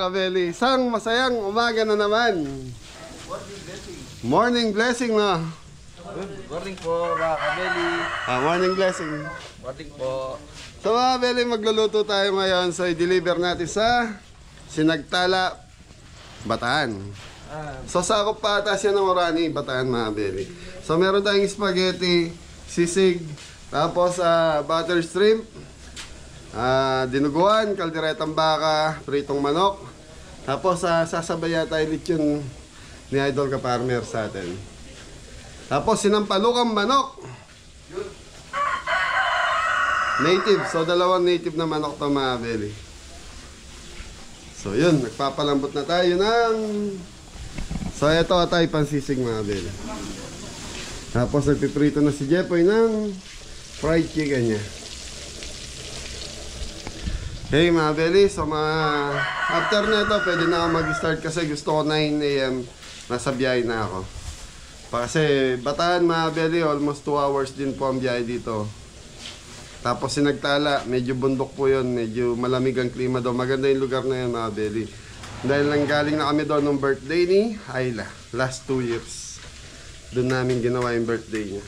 kabeli. Isang masayang umaga na naman. Morning blessing na. Good morning po mga kabeli. Morning blessing. Morning po. So mga kabeli, magluluto tayo ngayon. So i-deliver natin sa Sinagtala, Bataan. So sakop pa ata siya ng Orani, Bataan mga kabeli. So meron tayong spaghetti, sisig, tapos butter shrimp, dinuguan, kalderetang baka, pritong manok. Tapos sasabaya tayo lechon ni Idol Ka-Farmer sa atin. Tapos sinampalukang manok. Native. So dalawang native na manok to mga kabeli. So yun, nagpapalambot na tayo ng... So ito tayo pansisig mga kabeli. Tapos nagpiprito na si Jepoy ng fried chicken niya. Okay mga kabeli, so after na ito pwede na ako mag-start kasi gusto ko 9 AM nasa biyahe na ako. Kasi Bataan mga kabeli, almost 2 hours din po ang biyahe dito. Tapos Sinagtala, medyo bundok po yun, medyo malamig ang klima daw. Maganda yung lugar na yun mga kabeli. Dahil nanggaling na kami doon ng birthday ni Ayla, last 2 years. Doon namin ginawa yung birthday niya.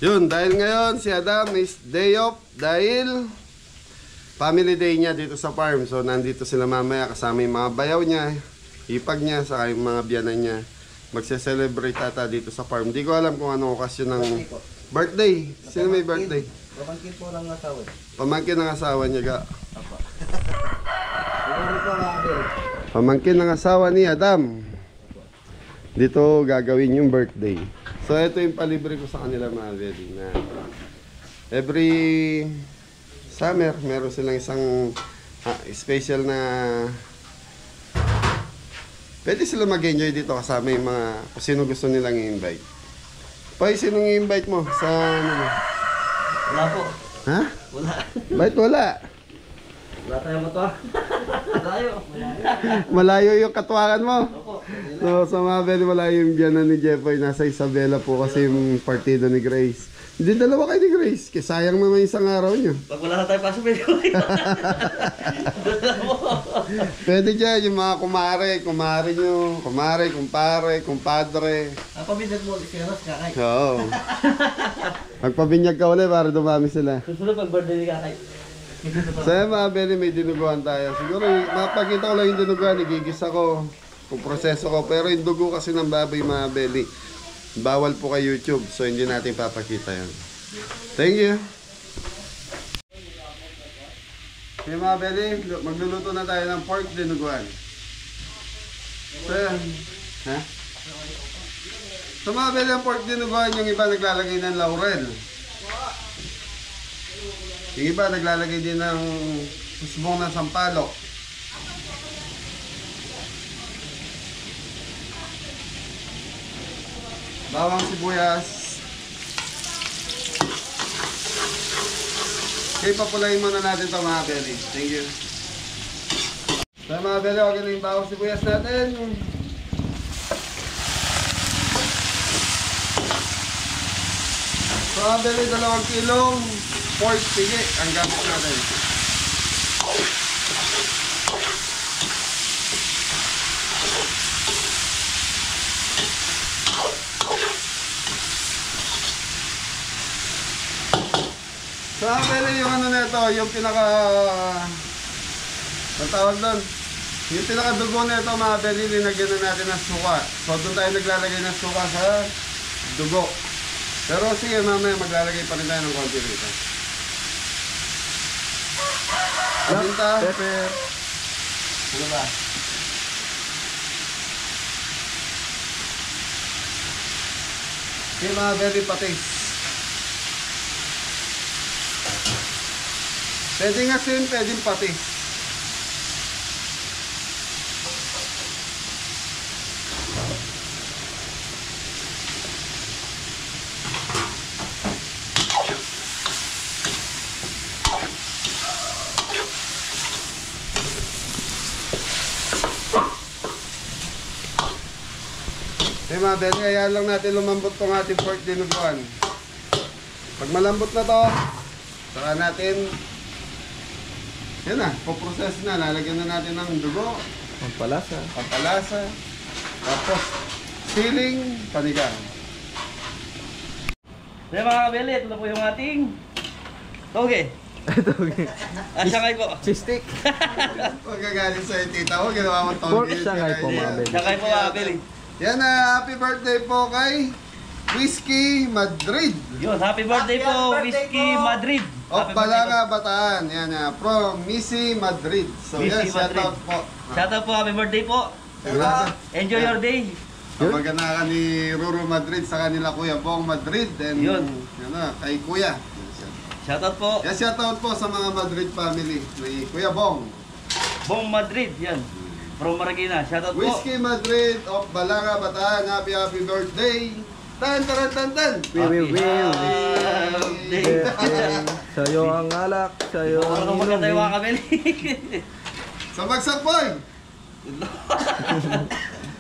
Yun, dahil ngayon si Adam is day off dahil family day niya dito sa farm. So nandito sila mamaya kasama yung mga bayaw niya, ipag niya, saka yung mga biyanan niya. Magse-celebrate ata dito sa farm. Hindi ko alam kung anong okasyon ng birthday. Sino may birthday? Pamangkin po ng asawa. Pamangkin ng asawa niya ga. Apa. Siguro po mga kabeli. Pamangkin ng asawa ni Adam. Dito gagawin yung birthday. So ito yung palibre ko sa kanila mga wedding na every summer meron silang isang special na pwede sila mag-enjoy dito kasama yung mga kung sino gusto nilang i-invite. Pai, sinong i-invite mo sa ano mo? Wala po. Ha? Wala. Bakit wala? Wala tayong motor. Malayo. Malayo yung katuwakan mo. Opo. So sa mga very malayo yung biyanan ni Jeffoy. Nasa Isabela po kasi yung partido ni Grace. Hindi dalawa kayo ni Grace. Kasi sayang naman isang araw nyo. Pag wala na tayo pasok, pwede ko. Pwede dyan yung mga kumare nyo, kumpare, kumpadre. Pabindag mo ulit siya, kakay. Oo. Magpabinyag ka ulit para dumami sila. Susunod pag birthday ni kakay. So mga Beli, may dinuguan tayo. Siguro mapakita ko lang yung dinuguan, igigis ako, kung proseso ko. Pero yung dugo kasi ng baboy mga Beli, bawal po kay YouTube, so hindi natin papakita yan. Thank you. Okay mga Beli, magluluto na tayo ng pork dinuguan. So yan. Ha? So mga Beli, ang pork dinuguan, yung iba naglalagay ng laurel. Yung iba naglalagay din ng susbong ng sampalok. Bawang sibuyas. Okay, papulayin muna natin ito mga Beli. Thank you. So mga Beli, okay na yung bawang sibuyas natin. So mga Beli, 2 kilong pork pigi ang gamit natin. So actually yung ano nito, yung pinaka ang tawag doon, yung pinakadugo nito mga Beli, linagyan na natin ng suka. So doon tayo naglalagay ng suka sa dugo. Pero sige mamaya maglalagay pa rin tayo ng konti rito. Paminta, pepper. Ano ba? Okay mga Beli, patis. Pwedeng asin, pwedeng patis. Okay mga Beli, hayaan lang natin lumambot tong ating pork dinuguan. Pag malambot na to, saka natin Yan na, poprocess na. Lalagyan na natin ng dugo, Pampalasa. pampalasa, tapos siling, panigang. Kaya mga kabeli, ito na po yung ating toge. Toge. Siyangay po. Cheese stick. Huwag kagaling sa tita ko, ginawa mo Pork toge. Shanghai po, mga beli. Siyangay po mga kabeli. Yan na, happy birthday po kay Whiskey Madrid. Yun, happy birthday po, Whiskey Madrid. O Happy Balaga, Bataan. Yan na, from Missy Madrid. So Missy yan, shout Madrid. out po. Shout out po, happy birthday po. Diba? Enjoy your day. Kamag-anak ni Ruru Madrid sa kanila Kuya Bong Madrid. And Yun. Yan na, kay Kuya. Shout out po, Yan, shout out po sa mga Madrid family. Ni Kuya Bong. Bong Madrid. Yan. From Marikina. Shout out po. Whiskey Madrid of Balaga, Bataan. Happy birthday. Tan, taran, tan, tan. Wiwi, wiwi. Birthday. Sa'yo ang alak, sa'yo ang Ano maganda tayo mga kabeli? Sa Bagsak Boy.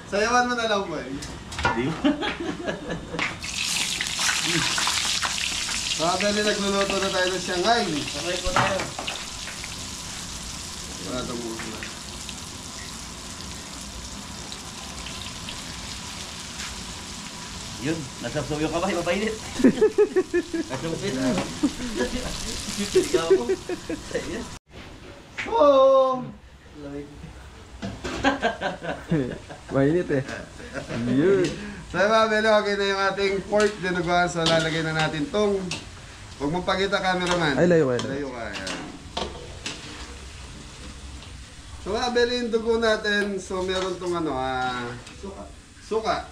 Sayawan mo na lang, boy. Di ba? Pakabeli, nagluluto na tayo ng Shanghai. Sabay po tayo. Wala itong mga. Yun, nasabsaw yung kamay, mapainit. Nasabsaw na. Ikaw po. Ayan. Oh! Mainit eh. Yun. So mga belo, okay na yung ating pork dinuguan. So lalagay na natin tong. Huwag mong pakita cameraman. Ay, layo ka. Layo ka. Yan. So mga belo yung dugo natin. So meron tong ano, suka.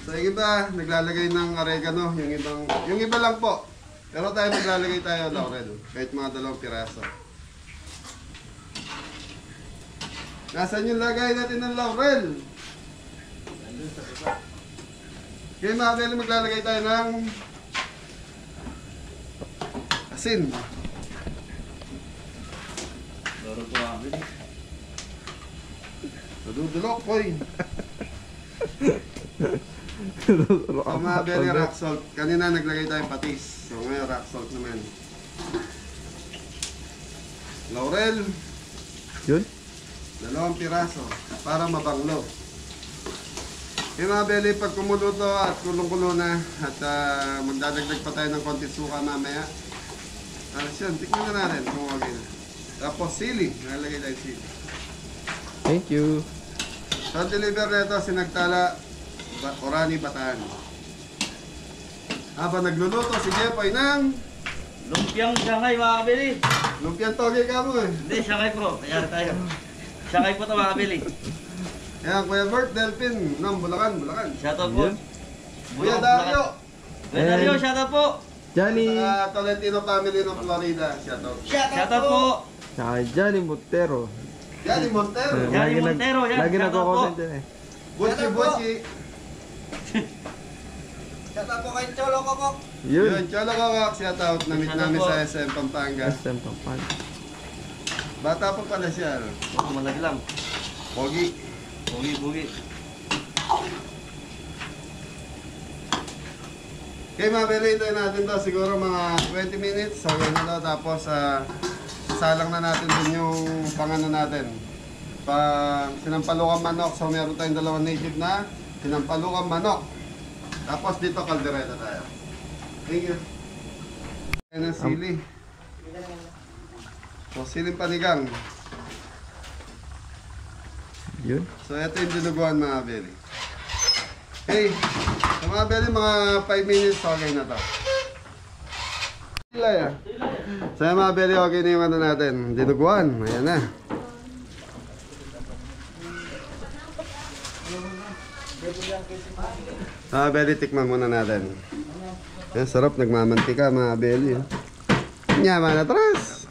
So yung iba, naglalagay ng oregano. Yung iba lang po. Pero tayo maglalagay tayo laurel. Kahit mga 2 piraso. Nasaan yung lagay natin ng laurel? Okay mga belo, maglalagay tayo ng asin. Loro po mga kabeli. Nadudulok, boy. So mga belo, rock salt. Kanina naglagay tayong patis. So ngayon rock salt naman. Laurel, Yun. 2 piraso para mabanglo. Yung mga beli, pag kumuluto at kulong-kulo na at magdadagdag pa tayo ng konti suka mamaya. Yun, tikman na natin kung okay na. Tapos sili, nalagay tayo sili. Thank you. So deliver nito, Sinagtala, Orani, Bataan. Habang nagluluto si Jepoy ng Lumpiang Shanghai mga kabeli. lumpiang toge ka mo eh. Hindi, Shanghai po. Ayan tayo. Shanghai po ito mga kabeli. Ayan, Kuya Bert, Delphin, ng Bulacan. Shout out po. Yun. Kuya Dario, Kuya Dario, shout out po. Johnny. sa Tolentino family ng Florida. Shout out. Shout out po. Saka Johnny Montero. Yan, ni Montero. Johnny Montero, yan. Lagi Shout out nagko-content yan eh. Butchi. Shout out po kay Cholo Kokok. Yun. Yun, Cholo Kokok, shout out. Namit Shout out namin po. sa SM Pampanga. SM Pampanga. Bata pa pala siya. no? Oh, malaki lang. Pogi. Bugi. Okay, mabelay natin to siguro mga 20 minutes. So, yan na to. Tapos, salang na natin din yung pangano natin. Sinampalukang manok. So, meron tayong 2 native na sinampalukang manok. Tapos, dito kaldereta tayo. Thank you. Ayan ang sili. So, siling panigang. Yun. So, ito yung dinuguan mga beli. Okay, sa mga beli, mga 5 minutes, okay na to. So, yung mga beli, okay na yung ano natin. Dinuguan, ayan na. Mga beli, tikman muna natin. Ayan, sarap, nagmamantika mga beli. Nyaman atras.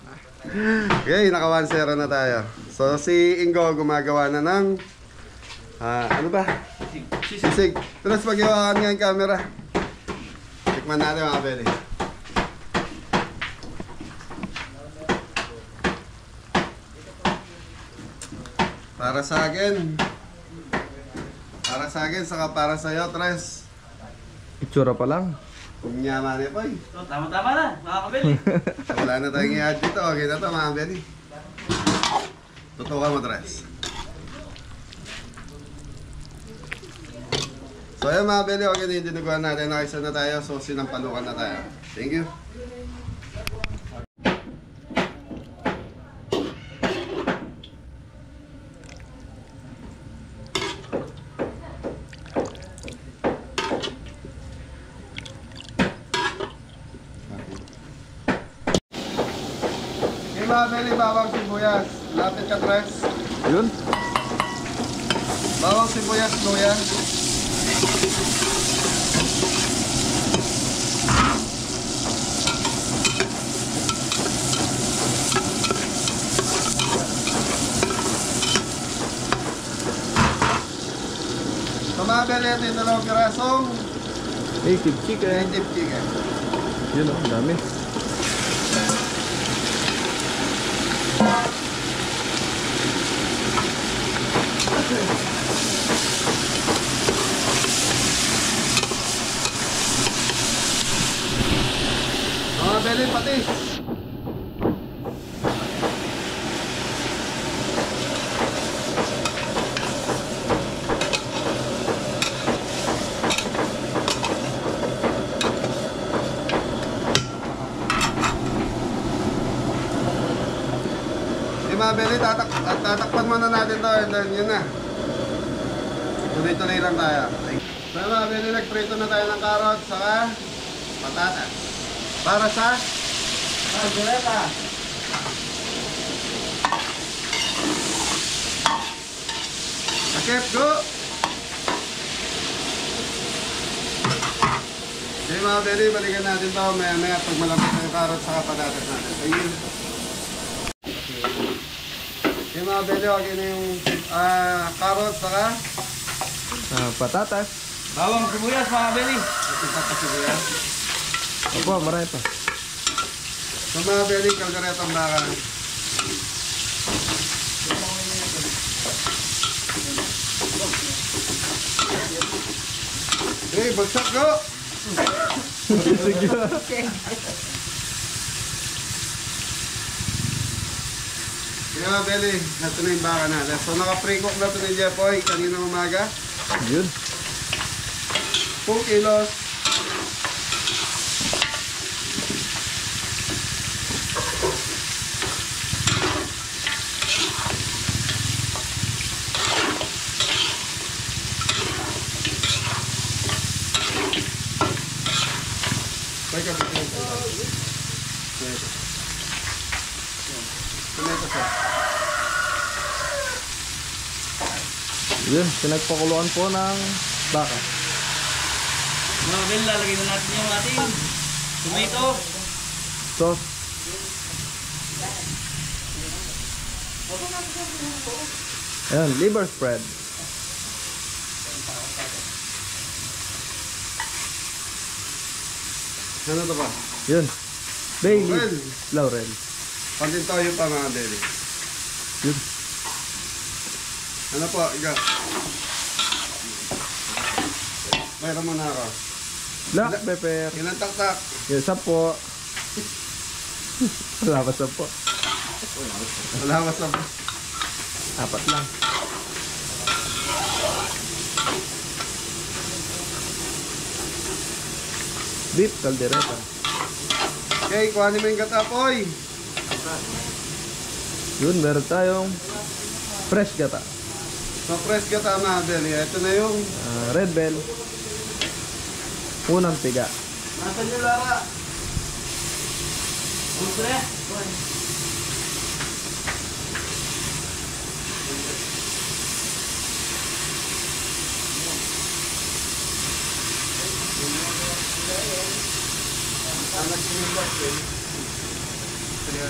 Okay, naka 1-0 na tayo. So si Ingo gumagawa na ng ano ba? Sisig. Tapos pag-iwakan nga yung camera. Tikman natin mga beli. Para sa akin. Para sa akin, saka para sa'yo, Tres. Itsura pa lang. Kunyaman eh, boy. So, tama-tama na, mga kabeli. Wala na tayong i-add dito. Okay na to, mga Benny. Tutukan mo, Tres. So ayun mga Benny, okay na yung dinuguan natin. Nakisa na tayo, so sinampalukan na tayo. Thank you. Okay mga Benny, bawang sibuyas. Lapit ka, Tres. Yun. Bawang sibuyas, luya. Tumabel ito yung 2 pirasong Native chicken. native chicken. Yun oh, ang dami. Tumabel yung patis. Mabili, tatakpan muna natin to and then yun na. Tuloy-tuloy lang tayo. So mabili, nagprito na tayo ng carrot saka patatas. Para sa Kaldereta. sakit, go! Okay mabili, balikan natin to maya-maya pag malambot na yung carrot saka patatas natin. Ayun. Okay mga beli, okay na yung carrot saka Patatas. Bawang sibuyas, mga kabeli. patatas. Opo, marami pa. So mga beli, kalderetang baka. Hey, bagsak ko! Sige. Kaya mga beli, nato na yung baka natin. So naka-pre-cook na ito ni Jepoy kanina umaga. Yun. 2 kilos. Teka, Yun, pinagpakuluan po ng baka. Mga kabeli, lalagay na natin yung ating tomato. Sauce. Ayan, liver spread. ano to ba? Yun. Bay Laurel. leaf. Laurel. Pantintoyo pa mga beli. Yun. Ano po, iga? Mayroon mo na ako. Black pepper. Ilang taktak? Yun, 10. Wala pa 10. Wala ka sa... 4 lang. Beef caldereta. Okay, kuhanin mo yung gatapoy. Yun, meron tayong fresh gata. So, fresh gata mga beli. Ito na yung... Red bell. Unang tiga. Nasaan yung Lara? Ultre.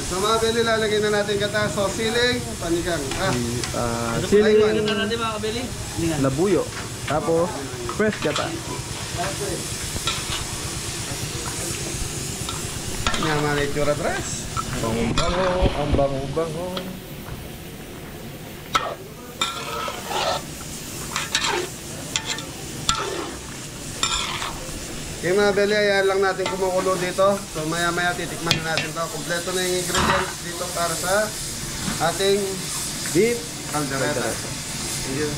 So mga beli, lalagay na natin gata. So, siling, panigang. Siling Tingnan na natin, mga kabeli. Tingnan. labuyo. Tapos, fresh gata. Naman na itsura, Tres. Bango-bango, ang bango-bango. Okay mga beli, ayan lang natin kumukulo dito. So maya maya titikman na natin to. Kompleto na yung ingredients dito para sa ating Beef. caldereta. Thank you.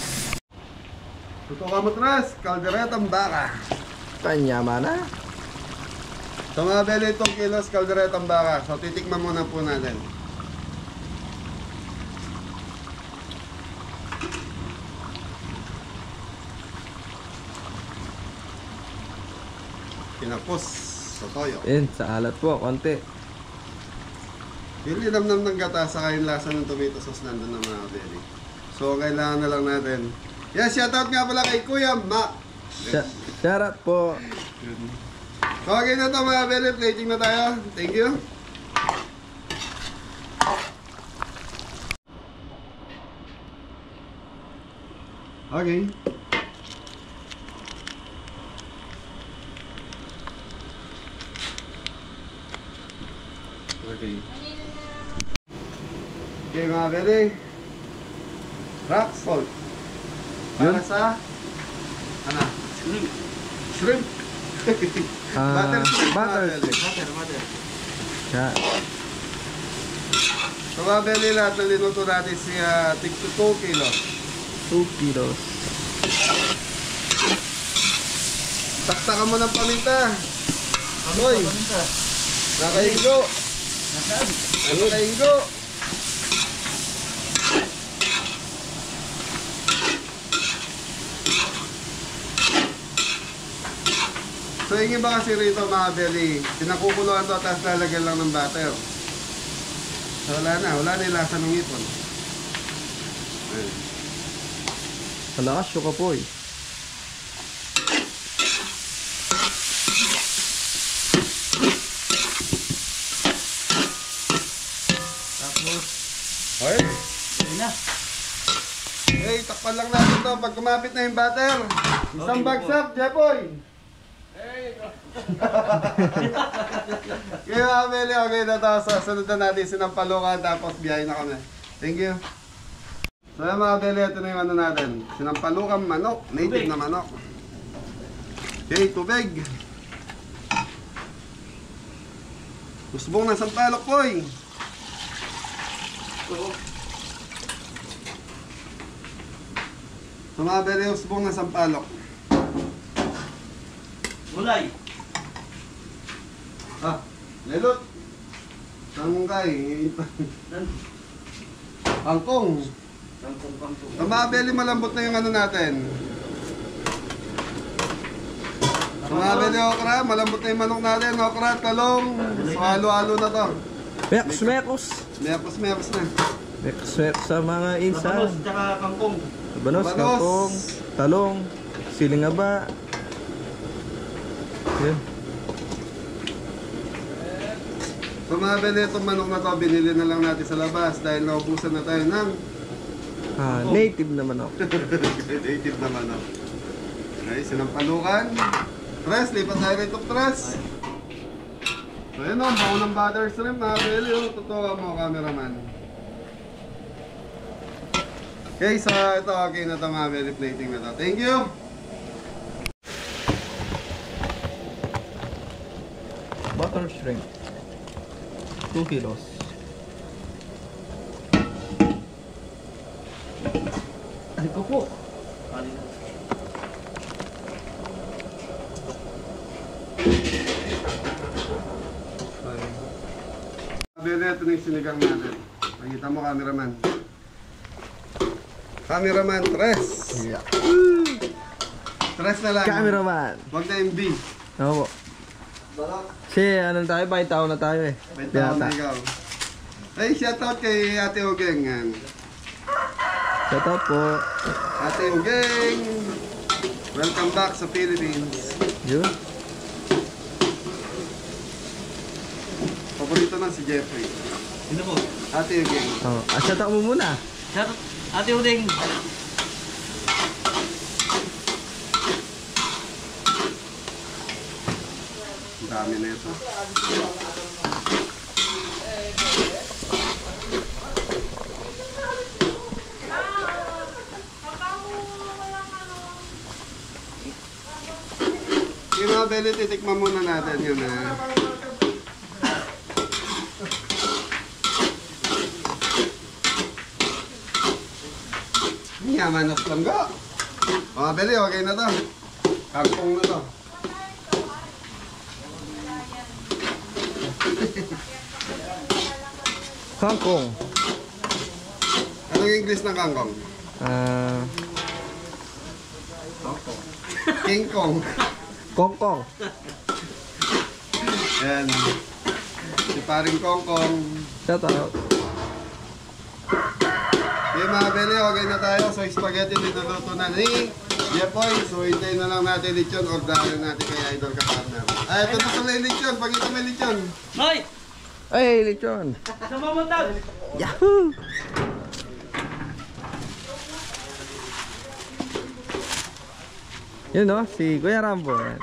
Tutukan mo tres, calderetang baka. Tanyama na. So mga beli, 2 kilos calderetang baka. So titikman muna po natin. Kinapos sa toyo. Yun, sa alat po, konti. Yung linamnam ng gata sa yung lasa ng tomato sauce nandun na mga beli. So kailangan na lang natin. Yan, shoutout nga pala kay Kuya Mac. Shout out po. So okay na to mga beli, plating na tayo. Thank you. Okay. Okay. Okay mga beli. Rock salt. Para Yun. sa ano? Shrimp. Butter shrimp. Butter mga beli. shrimp. Butter. Siya. So mga beli, lahat na linuto natin siya tig 2 kilos. 2 kilos. Taktakan mo ng paminta. Hoy, nakaingo. Nakaingo. So yung iba kasi rito mga beli, pinakukuluan to tapos lalagyan lang ng butter. So wala na yung lasa ng ipon. Ayun. Malakas yung kapoy. Tapos, Hoy, yun na. hey, takpan lang natin to pag kumapit na yung butter. Isang Okay, bagsak, Jepoy. Okay mga beli, okay na to. So sunod na natin sinampalukan tapos biyahe na kami. Thank you. So yan mga beli, ito na yung ano natin. Sinampalukan manok, native Tubig. na manok. Okay, tubig. Usbong na sampalok, boy. So mga beli, usbong na sampalok. Gulay. Ah, lelot. Tanggay. Angkong. Kangkong. Sa mga beli, malambot na yung ano natin. Sa mga beli, okra, malambot na yung manok natin. Okra, talong. So halo-halo na to. Mekos. Mepos na. Mekos sa mga Mabanos, insan. tsaka kangkong. Banos, Banos. kangkong, talong, silingaba. Yun. So mga beli, itong manok na to, binili na lang natin sa labas dahil naubusan na tayo ng Native naman ako. native na manok. Okay, sinampalukan. Tres, lipat tayo rito, tres. So yun o, baon ng butter shrimp mga beli. Totoo mo, cameraman. Okay, so ito okay na ito mga beli, plating na to. Thank you! Butter shrimp. 2 kilos. Ay ko po. Kali na. Beli, ito na yung sinigang natin. Nakita mo, cameraman. Cameraman, tres. Yeah. Tres na lang. Cameraman. Huwag na yung B. Ako po. Kasi ano tayo, may tao na tayo eh. May taon na Yata. ikaw. Ay, shoutout kay Ate Ugeng. Yan. Shout out po. Ate Ugeng! Welcome back sa Philippines. Yun. Paborito na si Jeffrey. Sino po? Ate Ugeng. Oh, shout out mo muna. Shout out, Ate Uding. Ang dami na ito. Yung mga Beli, titikman muna natin yun Yaman of langga. Mga Beli, okay na to. Kangkong na to. Kangkong. Anong English ng kangkong? King Kong. Kongkong. Yan. Si paring Kongkong. Shout out. Okay mga Beli, okay na tayo. So spaghetti dinuluto na ni Jepoy. So hintayin na lang natin lechon. Orderin natin kay Idol Ka-Partner. Ay, ito na pala yung lechon. Pag ito may lechon. Noy! Ay, lechon. Sa mamuntag! Yahoo! Yun no, si Kuya Rambo. Yan.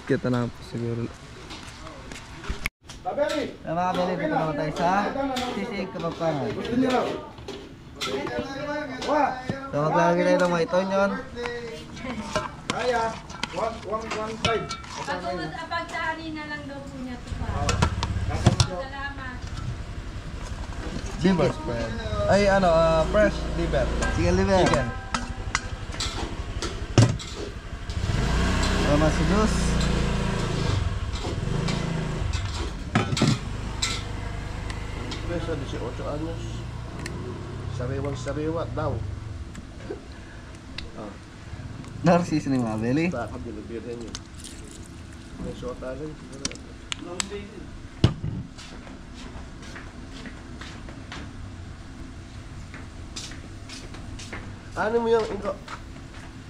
Kita na po siguro. Mga Beli, dito naman tayo sa Sisig Kapampangan. So maglalagay tayo ng mga itonyon. Pagkakot apagsaani na lang daw po niya ito pa. Salamat. Liver spread. Ay ano, fresh liver. Chicken liver. Chicken. Salamat sa Diyos. Sa 18 anyos. Sariwang-sariwa daw. Narsis ni mga Beli. Baka binibirin yun. May sota rin. Ano mo yung ingo?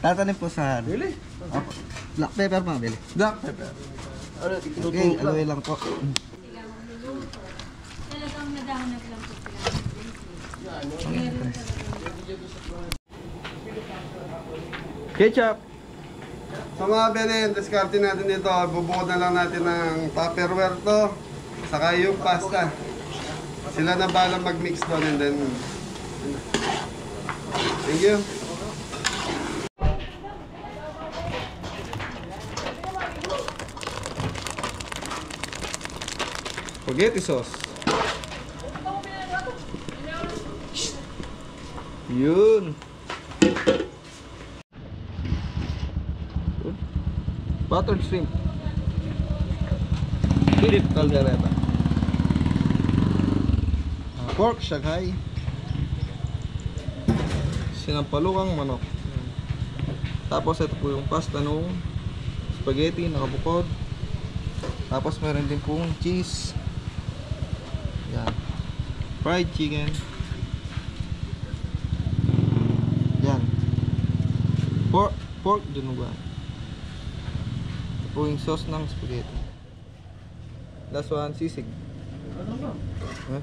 Tatanim po sa Really? Opo. Black pepper mga Beli. Black pepper. Ano, Okay, itutulog lang. aluin lang po. Sila magluluto. Talagang nadahanap lang po sila. Ketchup. So mga Beli, diskarte natin ito. Bubukod na lang natin ng Tupperware to. Saka yung pasta. Sila na balang mag-mix doon and then... Thank you. Spaghetti sauce. Yun. Buttered shrimp. Beef caldereta. Pork Shanghai. Sinampalukang manok. Tapos ito po yung pasta nung spaghetti nakabukod. Tapos meron din pong cheese. Yan. Fried chicken. Yan. Pork dinuguan. Ito po yung sauce ng spaghetti. Last one, sisig.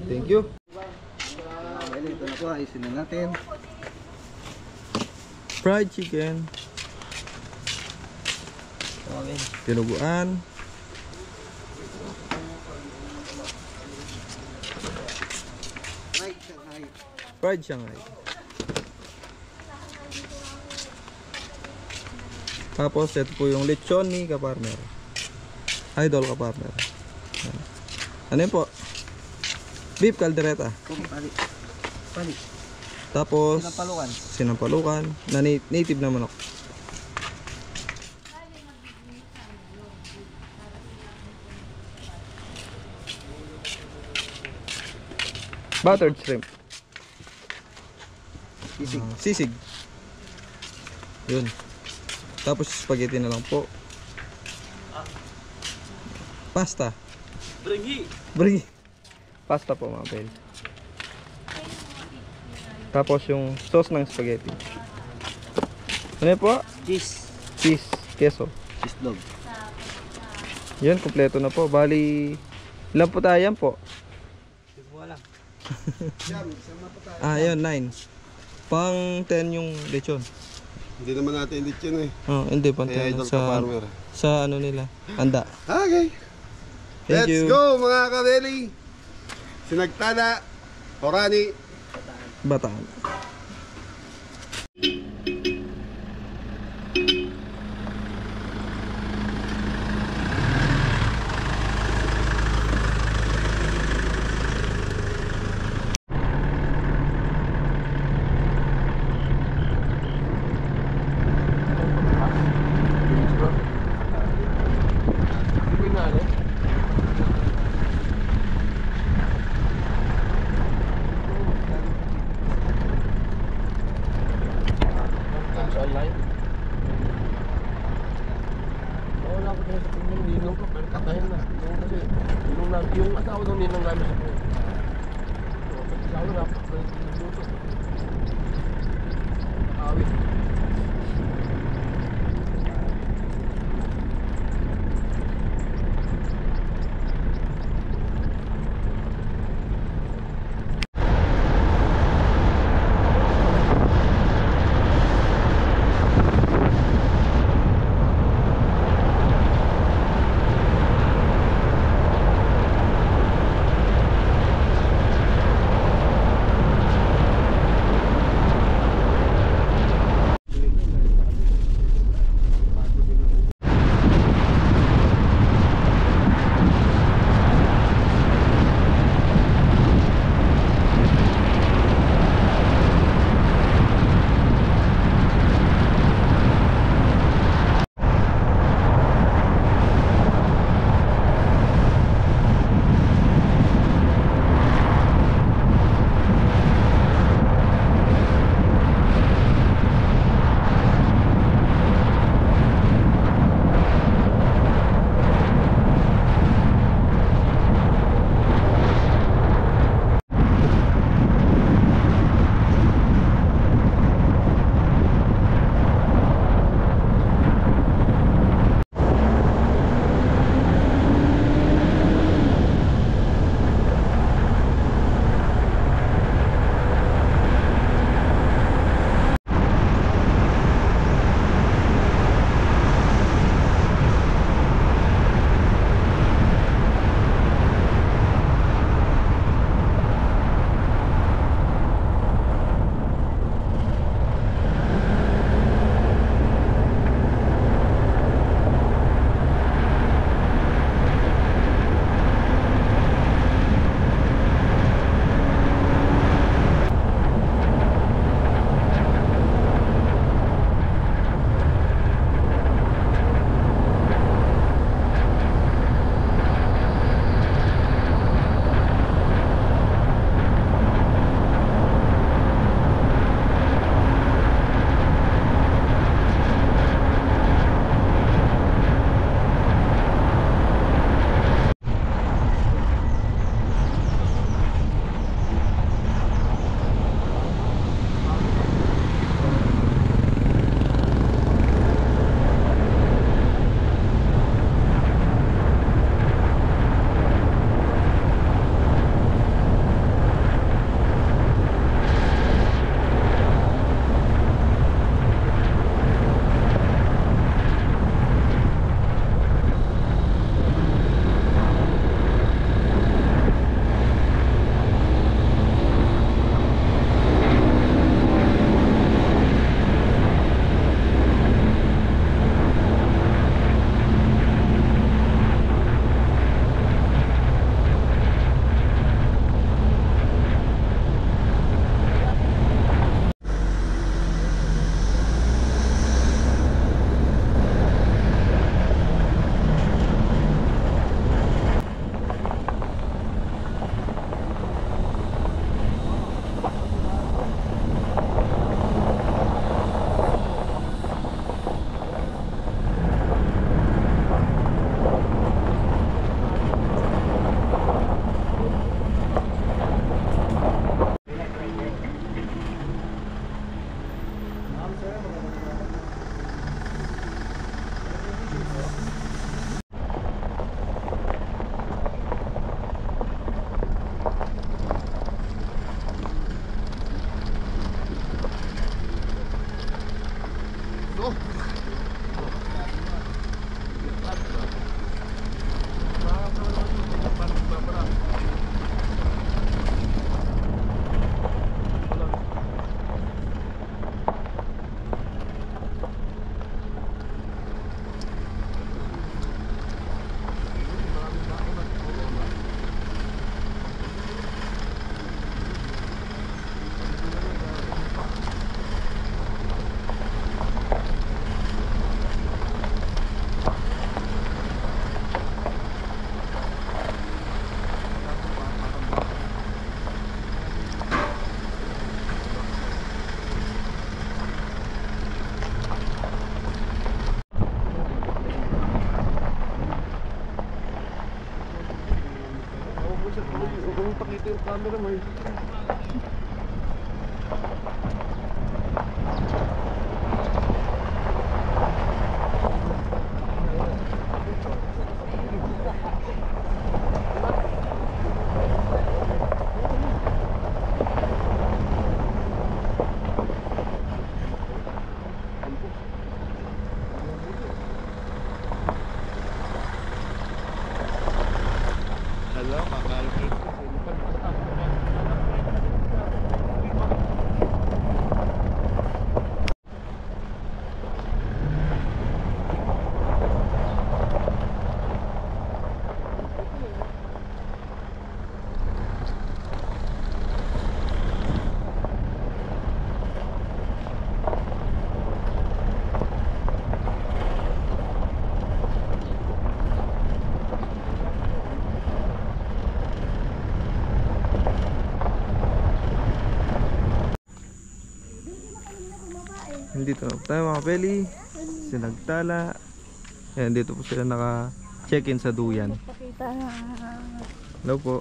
Thank you. Beli, ito na po. Ayusin na natin. Fried chicken. Dinuguan. Right, Shanghai. Fried Shanghai. Tapos ito po yung lechon ni Ka-Partner. Idol Ka-Partner. Yan. Ano yun po? Beef caldereta. Pali. Pali. Tapos Sinampalukan. sinampalukan na native na manok. Buttered shrimp. Sisig. Sisig. Yun. Tapos spaghetti na lang po. Pasta. Bringi. Pasta po mga pel. Tapos yung sauce ng spaghetti. Ano yun po? Cheese. Cheese. Queso. Cheese dog. Yun, kompleto na po. Bali, ilan po tayo yan po? Yun, 9. Pang 10 yung lechon. Hindi naman natin edit yun eh. Oh, hindi pang Kaya 10 Idol sa Ka-Farmer. sa ano nila. Anda. Okay. Thank Let's you. go mga kabeli. Sinagtala. Orani. Bataan. Wala pa sa luto. Awit. Huwag mong pakita yung camera mo eh. Hello, kakalapit. Dito na po tayo mga peli. Sinagtala. Ayan, dito po sila naka-check-in sa Duyan. Hello po.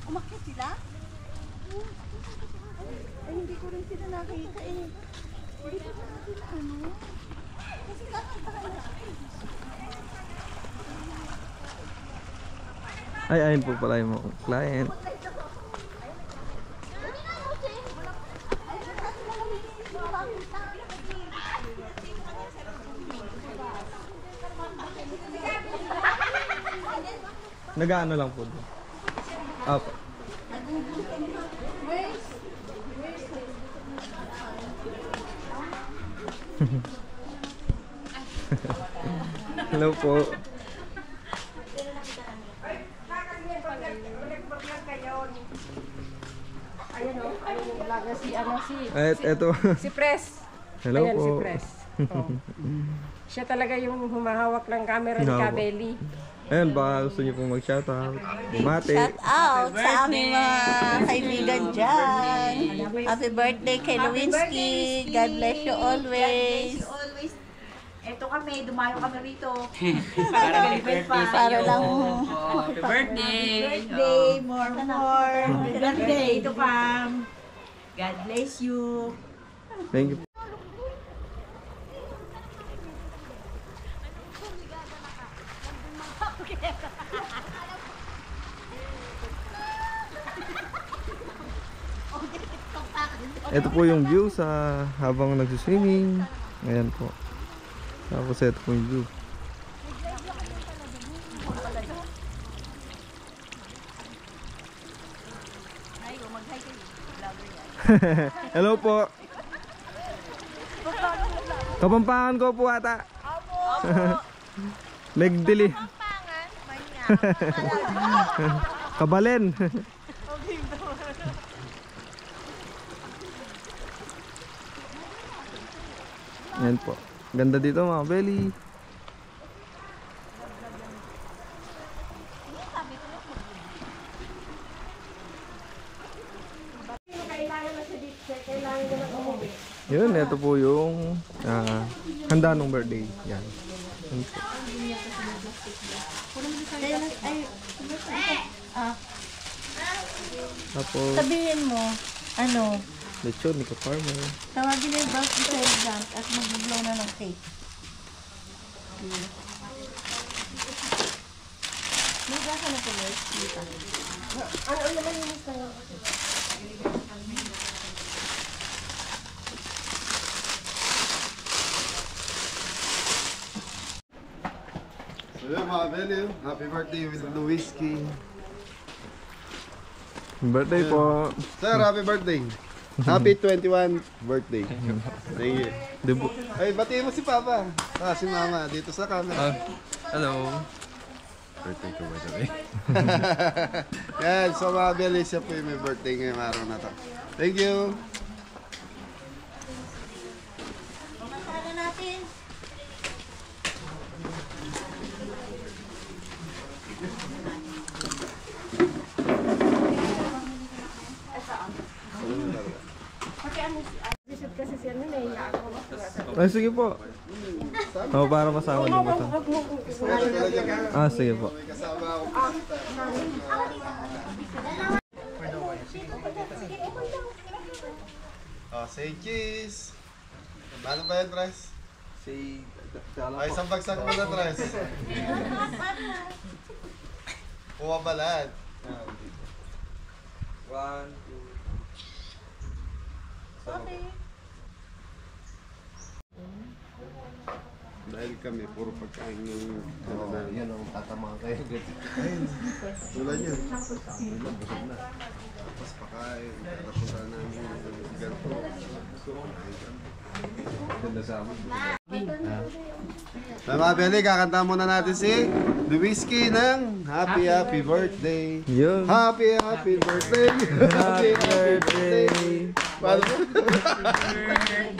Umakyat sila? Ay, hindi ko rin sila nakita eh. Hindi ko rin sila ano. Kasi kakanta na. Ay, ayun po pala yung mga client. Nag-ano lang po doon. Apo. Hello po. Ayan o, ayun yung vlogger si ano Eto. si Press. Hello Ayan po. si Press. Oh. Siya talaga yung humahawak ng camera ni Hawak. Kabeli. Ayun, baka gusto niyo pong mag-shoutout. Bumati. Shout out sa aming mga kaibigan dyan. Happy birthday kay Lewinsky. God bless you always. Eto kami, dumayo kami rito. Para lang Happy birthday, more. Happy birthday to Pam. God bless you. Thank you. Ito po yung view sa habang nagsuswimming. Ayan po. Tapos ito po yung view. Hello po. Kapampangan ko po ata. Megdili. Kabalen. Ayan po. Ganda dito mga belly. Yun, ito po yung handa ng birthday. Yan. Yan po. Tapos, sabihin mo, ano, lechon ni ka-farmer. tawagin na yung birthday celebrant at mag-blow na ng cake. May gasa na tuloy? Ano naman yung gusto nyo? So yun mga belly, happy birthday with the whiskey. Birthday po. Sir, happy birthday. Happy 21 birthday. Thank you. Debut. Ay, batiin mo si Papa. Si Mama, dito sa camera. Hello. Birthday ko by the way. Yan, so mga belly, siya po yung may birthday ngayong araw na to. Thank you. Ay, sige po. Oh, para masama din ito. Ah, sige po. Kasama ako. Oh, say cheese. Ano ba yan, Tres? Si... Ay, isang bagsak mo na, Tres. Kuha ba lahat? 1, 2... Okay. Dahil kami, puro pagkain ng... Yan ang tatama kayo. Wala niya. Tapos pakain, natapunta namin yung ganito. Mga Beli, kakanta muna natin si Lewinsky ng Happy Happy Birthday. Yun. Happy Happy Birthday. Happy birthday.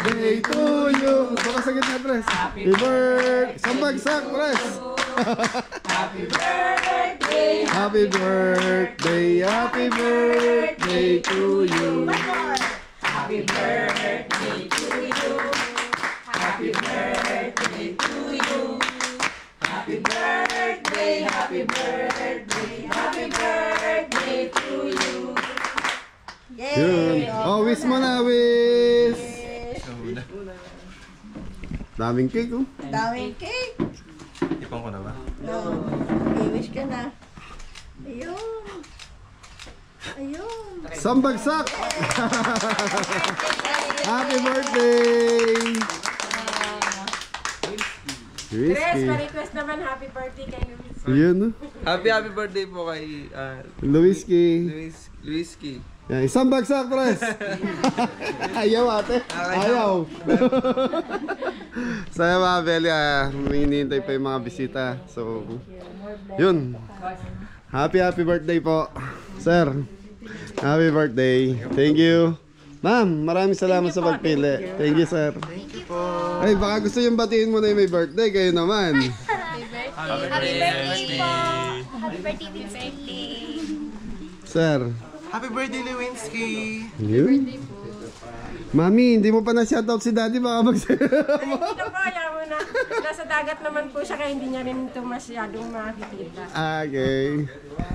Birthday to you. Baka sa gitna, Tres. Happy birthday. Sambagsak, Tres. Happy birthday. Happy birthday. Happy birthday to you. Happy birthday to you. Happy birthday to you. Happy birthday, happy birthday, happy birthday to you. Yun. Oh, wish mo na, wish. Daming cake, oh. Daming cake. Ipon ko na ba? No. I-wish ka na. Ayun. Ayun. Sambagsak! Happy birthday! Tres, Whiskey. pa-request naman happy birthday kay Luis. Yun, oh. Happy birthday po kay Lewinsky. Lewinsky. Yan, isang bagsak, Tres. Ayaw, ate. Ayaw. Saya mga Beli, may hinihintay pa yung mga bisita. So, yun. Happy birthday po, sir. Happy birthday. Thank you. Ma'am, maraming salamat sa pagpili. Thank you, sir. Thank you po. Ay, baka gusto yung batiin mo na yung may birthday. Kayo naman. Happy birthday po! Happy birthday! Sir. Happy birthday, Lewinsky! Yun. Mami, hindi mo pa na-shoutout si Daddy. Baka Hindi na po, ayaw mo na. Nasa dagat naman po siya kaya hindi niya rin ito masyadong makikita. Okay.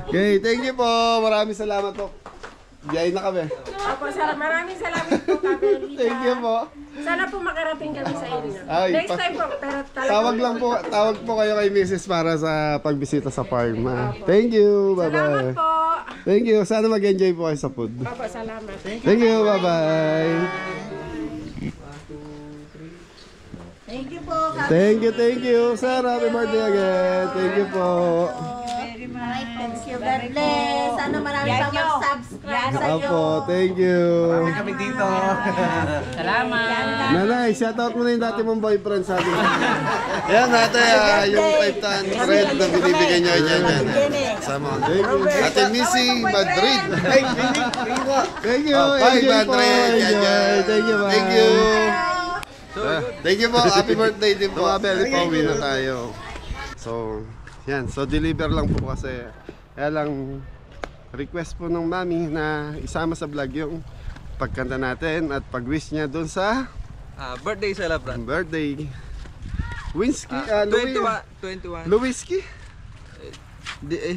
Okay, thank you po. Maraming salamat po. Biyahin na kami. Opo, maraming salamat po, Kabelita. Thank you po. Sana po makarating kami sa inyo. Ay, Next time po, pero talagang... Tawag po kayo kay Mrs. para sa pagbisita sa farm. Thank you. Salamat Bye-bye. po. Thank you. Sana mag-enjoy po kayo sa food. Opo, salamat. Thank you. Bye-bye. Thank you po. Thank you. Sir, happy birthday again. Thank you po. Very much. Thank you. God bless. Sana marami pa mag-subscribe sa iyo. Opo, thank you. Kami dito! Salamat. Nanay, shoutout mo na yung dati mong boyfriend sa atin. Yan, ate, yung 500 na binibigyan nyo yan. Sama. Thank you. Ate Missy, Madrid. Thank you. 500. Thank you, bye. Thank you. Thank you po. Happy birthday din po. Abel, pauwi na tayo. So, yan. So, deliver lang po kasi. Kaya lang, request po ng mami na isama sa vlog yung pagkanta natin at pag-wish niya doon sa Birthday celebrant. birthday. Winsky, 21. Lewinsky.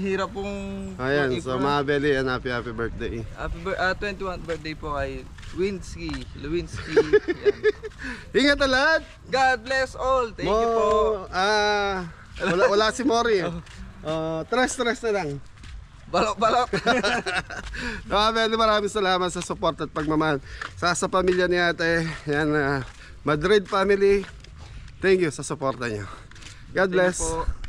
Hirap pong... Ayan, so mga Beli, and happy birthday. 21th birthday po kay Lewinsky. Ingat na lahat. God bless all. Thank you po. Wala si Mori. Tres na lang. Balok. Mga Beli, maraming salamat sa support at pagmamahal sa pamilya ni ate. Yan, Madrid family. Thank you sa suporta niyo. God bless. Thank you po.